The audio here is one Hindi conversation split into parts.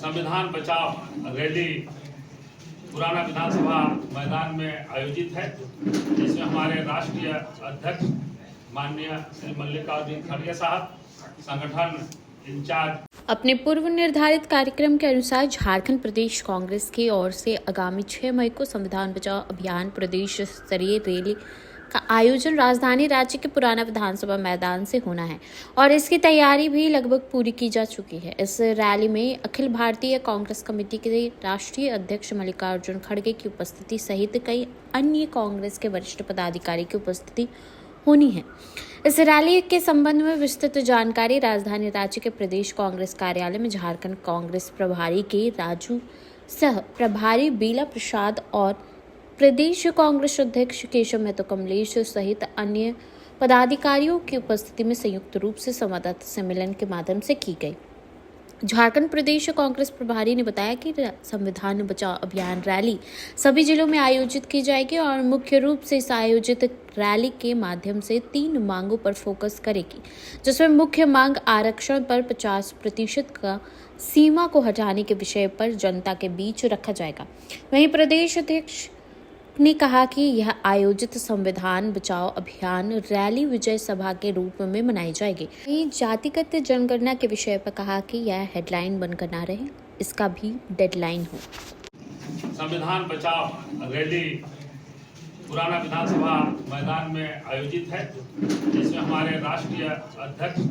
संविधान बचाओ रैली पुराना विधानसभा मैदान में आयोजित है, जिसमें हमारे राष्ट्रीय अध्यक्ष माननीय श्री मल्लिकार्जुन खड़गे साहब, संगठन इंचार्ज। अपने पूर्व निर्धारित कार्यक्रम के अनुसार झारखंड प्रदेश कांग्रेस की ओर से आगामी 6 मई को संविधान बचाओ अभियान प्रदेश स्तरीय रैली का आयोजन राजधानी रांची के पुराना विधानसभा मैदान से होना है और इसकी तैयारी भी लगभग पूरी की जा चुकी है। इस रैली में अखिल भारतीय कांग्रेस कमेटी के राष्ट्रीय अध्यक्ष मल्लिकार्जुन खड़गे की उपस्थिति सहित कई अन्य कांग्रेस के वरिष्ठ पदाधिकारी की उपस्थिति होनी है। इस रैली के संबंध में विस्तृत जानकारी राजधानी रांची के प्रदेश कांग्रेस कार्यालय में झारखंड कांग्रेस प्रभारी के राजू सह प्रभारी बीला प्रसाद और प्रदेश कांग्रेस अध्यक्ष केशव महतो कमलेश सहित अन्य पदाधिकारियों की उपस्थिति में संयुक्त रूप से संवाददाता सम्मेलन के माध्यम से की गई। झारखंड प्रदेश कांग्रेस प्रभारी ने बताया कि संविधान बचाओ अभियान रैली सभी जिलों में आयोजित की जाएगी और मुख्य रूप से इस आयोजित रैली के माध्यम से 3 मांगों पर फोकस करेगी, जिसमें मुख्य मांग आरक्षण पर 50% का सीमा को हटाने के विषय पर जनता के बीच रखा जाएगा। वहीं प्रदेश अध्यक्ष ने कहा कि यह आयोजित संविधान बचाओ अभियान रैली विजय सभा के रूप में मनाई जाएगी। वहीं जातिगत जनगणना के विषय पर कहा कि यह हेडलाइन बनकर न रहे, इसका भी डेडलाइन हो। संविधान बचाओ रैली पुराना विधानसभा मैदान में आयोजित है, जिसमें हमारे राष्ट्रीय अध्यक्ष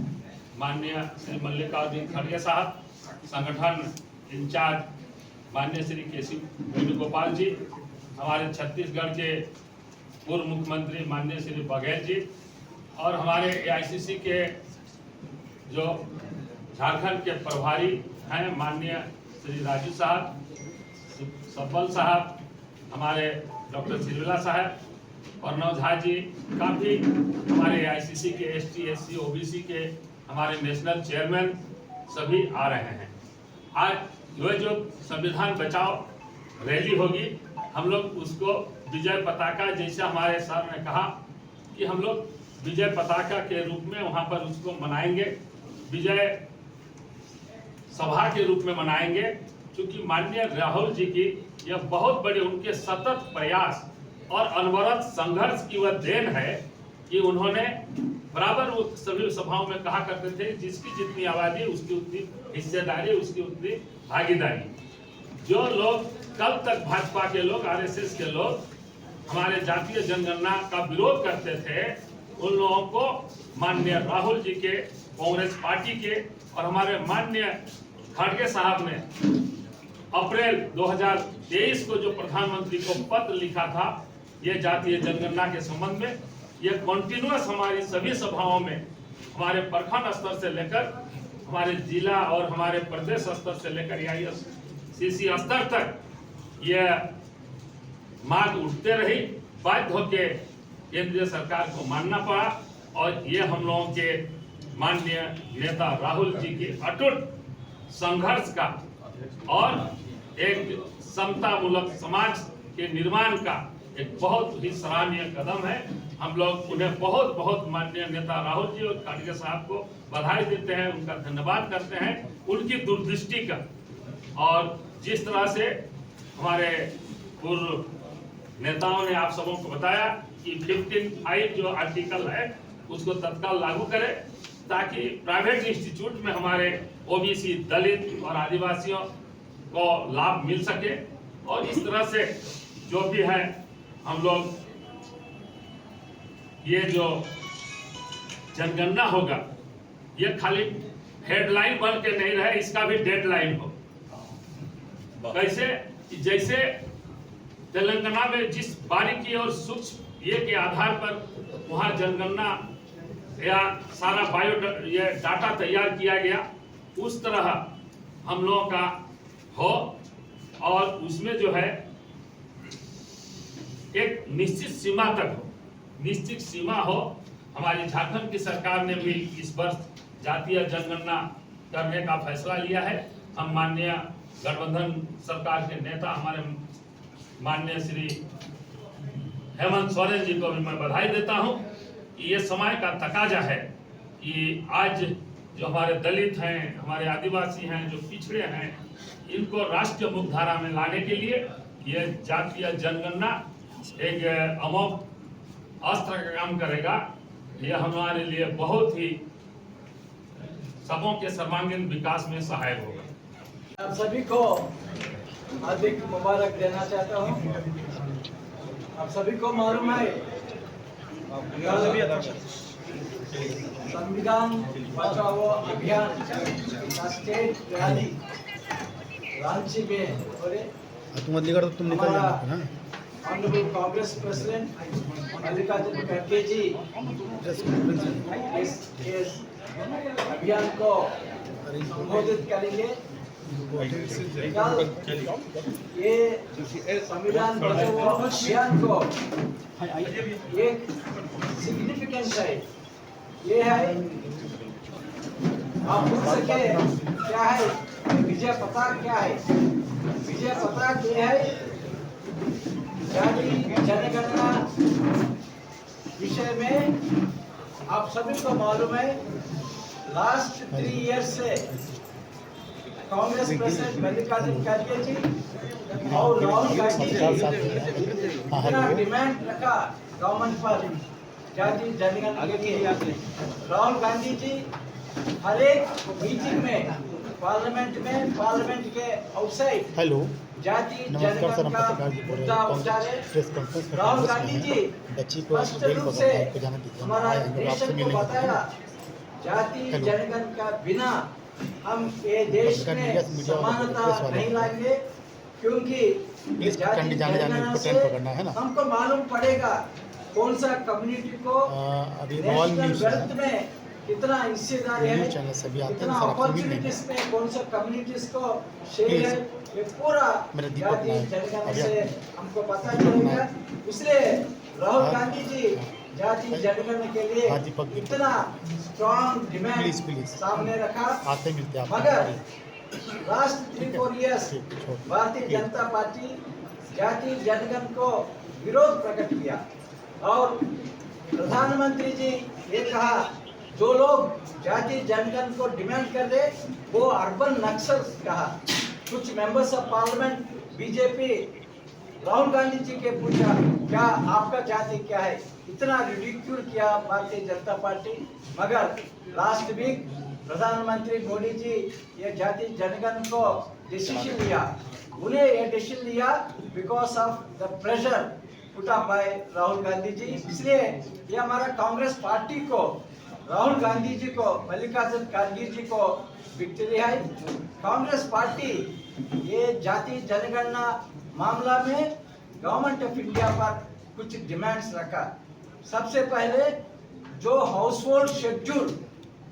माननीय श्री मल्लिकार्जुन खड़गे साहब, संगठन इंचार्ज माननीय श्री केशव वेणुगोपाल जी, हमारे छत्तीसगढ़ के पूर्व मुख्यमंत्री माननीय श्री बघेल जी और हमारे एआईसीसी के जो झारखंड के प्रभारी हैं माननीय श्री राजू साहब, सब्बल साहब, हमारे डॉक्टर सिलविला साहब और नवझा जी, काफ़ी हमारे एआईसीसी के एसटी एससी ओबीसी के हमारे नेशनल चेयरमैन सभी आ रहे हैं। आज जो संविधान बचाओ रैली होगी, हम लोग उसको विजय पताका, जैसे हमारे सर ने कहा कि हम लोग विजय पताका के रूप में वहां पर उसको मनाएंगे, विजय सभा के रूप में मनाएंगे, क्योंकि माननीय राहुल जी की यह बहुत बड़े उनके सतत प्रयास और अनवरत संघर्ष की वह देन है कि उन्होंने बराबर वो सभी सभाओं में कहा करते थे, जिसकी जितनी आबादी उसकी उतनी हिस्सेदारी, उसकी उतनी भागीदारी। जो लोग कल तक भाजपा के लोग, आरएसएस के लोग हमारे जातीय जनगणना का विरोध करते थे, उन लोगों को माननीय राहुल जी के, कांग्रेस पार्टी के और हमारे माननीय खड़गे साहब ने अप्रैल 2023 को जो प्रधानमंत्री को पत्र लिखा था ये जातीय जनगणना के संबंध में, ये कंटिन्यूअस हमारी सभी सभाओं में हमारे प्रखंड स्तर से लेकर हमारे जिला और हमारे प्रदेश स्तर से लेकर एआईसीसी स्तर तक यह मांग उठते रही। बाध्य होकर केंद्रीय सरकार को मानना पड़ा और ये हम लोगों के माननीय नेता राहुल जी की अटूट संघर्ष का और एक समतामूलक समाज के निर्माण का एक बहुत ही सराहनीय कदम है। हम लोग उन्हें बहुत बहुत माननीय नेता राहुल जी और खड़गे साहब को बधाई देते हैं, उनका धन्यवाद करते हैं, उनकी दूरदृष्टि का। और जिस तरह से हमारे पूर्व नेताओं ने आप सबों को बताया कि 15(5) जो आर्टिकल है उसको तत्काल लागू करें, ताकि प्राइवेट इंस्टीट्यूट में हमारे ओबीसी, दलित और आदिवासियों को लाभ मिल सके। और इस तरह से जो भी है हम लोग ये जो जनगणना होगा ये खाली हेडलाइन बन के नहीं रहे, इसका भी डेडलाइन हो। कैसे? जैसे तेलंगाना में जिस बारीकी और सूक्ष्म ये के आधार पर वहां जनगणना या सारा ये डाटा तैयार किया गया, उस तरह हम लोगों का हो और उसमें जो है एक निश्चित सीमा तक हो, निश्चित सीमा हो। हमारी झारखंड की सरकार ने भी इस वर्ष जातीय जनगणना करने का फैसला लिया है। हम माननीय गठबंधन सरकार के नेता हमारे माननीय श्री हेमंत सोरेन जी को भी मैं बधाई देता हूं कि ये समय का तकाजा है कि आज जो हमारे दलित हैं, हमारे आदिवासी हैं, जो पिछड़े हैं, इनको राष्ट्रीय मुख्यधारा में लाने के लिए ये जातीय जनगणना एक अमोघ अस्त्र का काम करेगा। यह हमारे लिए बहुत ही सबों के सर्वांगीण विकास में सहायक होगा। आप सभी को हार्दिक मुबारक देना चाहता हूँ। आप सभी को मालूम है संविधान बचाओ अभियान का स्टेट रैली रांची में हो रहे। तुम निकल जाना ना। ऑनरेबल कांग्रेस प्रेसिडेंट मल्लिकार्जुन खड़गे जी इस अभियान को संबोधित करेंगे। ये संविधान बचाओ अभियान को एक सिग्निफिकेंस है। ये है आप पूछ सके क्या है विजय पताका, क्या है विजय पताका? ये है जाति जनगणना विषय में आप सभी को मालूम है लास्ट 3 इयर्स से कांग्रेस प्रेसिडेंट मल्लिकार्जुन खड़गे जी और राहुल गांधी जी इतना डिमांड रखा गवर्नमेंट पर जाति जनगणना के लिए। राहुल गांधी जी हर एक मीटिंग में पार्लियामेंट के आउटसाइड हेलो जाति नमस्कार सर, जनगणना हम का पत्रकार जी बोल रहे मुद्दा हैं। उठाए। प्रेस कॉन्फ्रेंस में राहुल कांग्रेस गांधी में जी हैं। बच्ची को स्पष्ट जेल रूप पकड़ से रहा है, उनको जाने दीजिए। हमारा आए हैं, आपसे नेशन को मिलेंगे। बताया जाति हेलो। जनगणना का बिना हम ये देश पत्रकार में मीडिया से समानता प्रेस वाले नहीं लाएंगे, क्योंकि प्लीज जाति जाने जाने जनगणना को से ट्रेन पकड़ना है ना। हमको मालूम पड़ेगा कौन सा कम्युनिटी को अभी बॉल नेशनल न्यूज वेल्थ में कितना हिस्सेदार है, न्यूज चैनल सभी आते कितना हैं सर, आपसे मिल अपॉर्चुनिटीज में कौन सा कम्युनिटीज को शेयर है, ये पूरा मेरा दीपक जाति नायक। जनगणना अभी से हमको पता चलेगा। इसलिए राहुल हाँ। गांधी जी जाति जनगणना के लिए हाँ, दीपक। इतना स्ट्रॉन्ग डिमांड प्लीज। सामने रखा। आते मिलते हैं मगर लास्ट 3-4 इयर्स छोड़। भारतीय जनता पार्टी जाति जनगणना को विरोध प्रकट किया और प्रधानमंत्री जी ये कहा जो लोग जाति जनगणना को डिमांड कर रहे वो अर्बन नक्सल्स कहा। कुछ members of parliament BJP Rahul Gandhi ji के पूछा क्या आपका जाति क्या है, इतना रिडिक्यूल किया भारतीय जनता पार्टी। मगर लास्ट वीक प्रधानमंत्री मोदी जी ये जाति जनगणना को डिसीजन लिया। उन्हें ये डिसीजन लिया because of the pressure put up by Rahul Gandhi ji. इसलिए ये हमारा कांग्रेस पार्टी को राहुल गांधी जी को मल्लिकार्जुन खड़गे जी को विक्ट्री है। कांग्रेस पार्टी ये जाति जनगणना मामला में गवर्नमेंट ऑफ इंडिया पर कुछ डिमांड्स रखा। सबसे पहले जो हाउस होल्ड शेड्यूल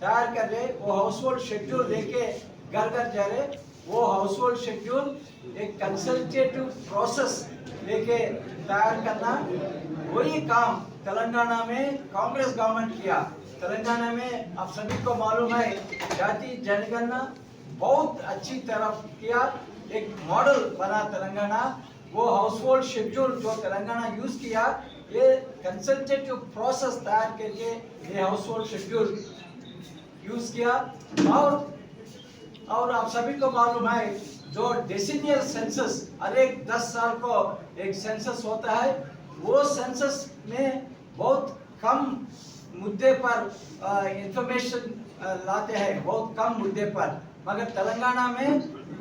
तैयार कर रहे वो हाउस होल्ड शेड्यूल लेके घर घर जा रहे, वो हाउस होल्ड शेड्यूल एक कंसल्टेटिव प्रोसेस लेके तैयार करना, वही काम तेलंगाना में कांग्रेस गवर्नमेंट किया। तेलंगाना में आप सभी को मालूम है जाति जनगणना बहुत अच्छी तरह किया, एक मॉडल बना तेलंगाना। वो हाउस होल्ड शेड्यूल जो तेलंगाना यूज किया, ये कंसल्टेटिव प्रोसेस तैयार करके ये हाउस होल्ड शेड्यूल यूज किया। और आप सभी को मालूम है जो डेसिनियल सेंसस हर एक 10 साल को एक सेंसस होता है, वो सेंसस में बहुत कम मुद्दे पर इंफॉर्मेशन लाते हैं, बहुत कम मुद्दे पर। मगर तेलंगाना में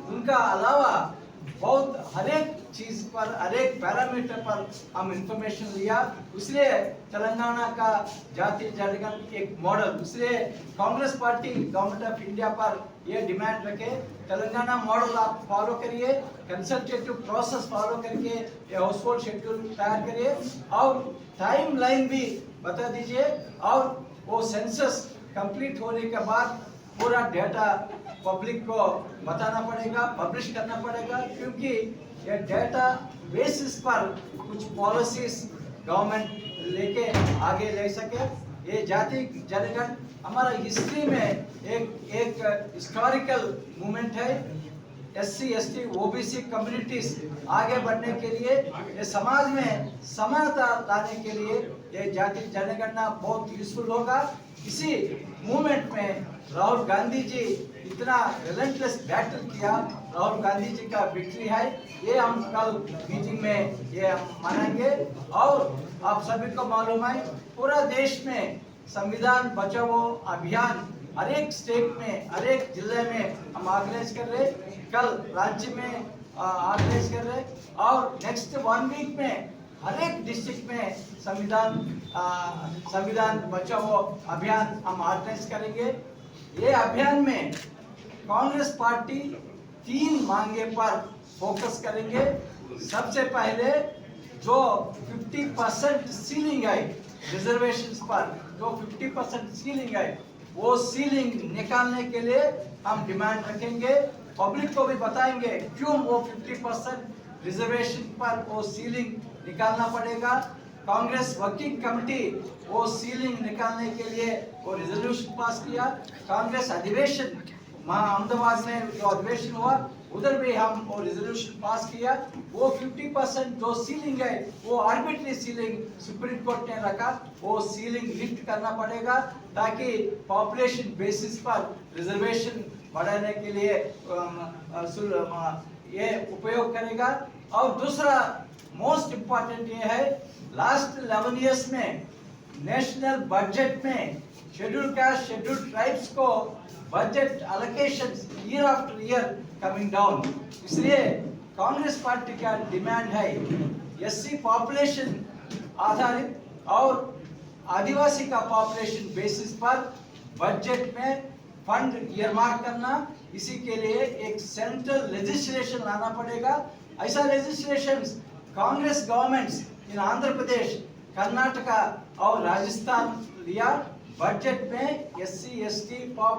उनका अलावा बहुत हर एक चीज पर हर एक पैरामीटर पर हम इंफॉर्मेशन लिया। इसलिए तेलंगाना का जाति जनगणना एक मॉडल, इसलिए Congress party government of India पर ये डिमांड रखे तेलंगाना मॉडल आप फॉलो करिए, कंसल्टेटिव प्रोसेस फॉलो करके ये हाउस होल्ड शेड्यूल तैयार करिए और टाइम लाइन भी बता दीजिए। और वो सेंसस कंप्लीट होने के बाद पूरा डेटा पब्लिक को बताना पड़ेगा, पब्लिश करना पड़ेगा, क्योंकि ये डेटा बेसिस पर कुछ पॉलिसीज गवर्नमेंट लेके आगे ले सके। ये जाति जनगणना हमारा हिस्ट्री में एक हिस्टोरिकल मूवमेंट है। SC ST OBC कम्युनिटीज आगे बढ़ने के लिए, ये समाज में समानता लाने के लिए ये जाति जनगणना बहुत यूजफुल होगा। इसी मूवमेंट में राहुल गांधी जी इतना रिलेंटलेस बैटल किया, राहुल गांधी जी का विक्ट्री है, ये हम कल मीटिंग में ये हम मनाएंगे। और आप सभी को मालूम है पूरा देश में संविधान बचाओ अभियान हर एक स्टेट में, हर एक जिले में हम ऑर्गेनाइज कर रहे, कल राज्य में ऑर्गेनाइज कर रहे और नेक्स्ट 1 वीक में हर एक डिस्ट्रिक्ट में संविधान बचाओ अभियान हम ऑर्गेनाइज करेंगे। ये अभियान में कांग्रेस पार्टी 3 मांगे पर फोकस करेंगे। सबसे पहले जो 50% सीलिंग है रिजर्वेशंस पर, जो 50% सीलिंग है वो सीलिंग निकालने के लिए हम डिमांड रखेंगे। पब्लिक को भी बताएंगे क्यों वो 50% रिजर्वेशन पर वो सीलिंग निकालना पड़ेगा। कांग्रेस वर्किंग कमेटी वो सीलिंग निकालने के लिए वो रिजोल्यूशन पास किया। कांग्रेस अधिवेशन अहमदाबाद में जो अधिवेशन हुआ उधर भी हम वो रिजोल्यूशन पास किया। वो 50% जो सीलिंग है वो आर्बिट्री सीलिंग सुप्रीम कोर्ट ने रखा, वो सीलिंग लिफ्ट करना पड़ेगा ताकि पॉपुलेशन बेसिस पर रिजर्वेशन बढ़ाने के लिए ये उपयोग करेगा। और दूसरा मोस्ट इम्पोर्टेंट ये है, लास्ट 11 इयर्स में नेशनल बजट में शेड्यूल कास्ट शेड्यूल ट्राइब्स को budget allocation year after year coming down, इसलिए कांग्रेस पार्टी का डिमांड है एससी पॉपुलेशन आधारित और आदिवासी का पॉपुलेशन बेसिस पर बजट में फंड ईयरमार्क करना। इसी के लिए एक सेंट्रल लेजिस्लेशन लाना पड़ेगा। ऐसा legislation Congress governments in Andhra Pradesh, Karnataka और राजस्थान लिया। बजट में एससी एसटी पॉपुलेशन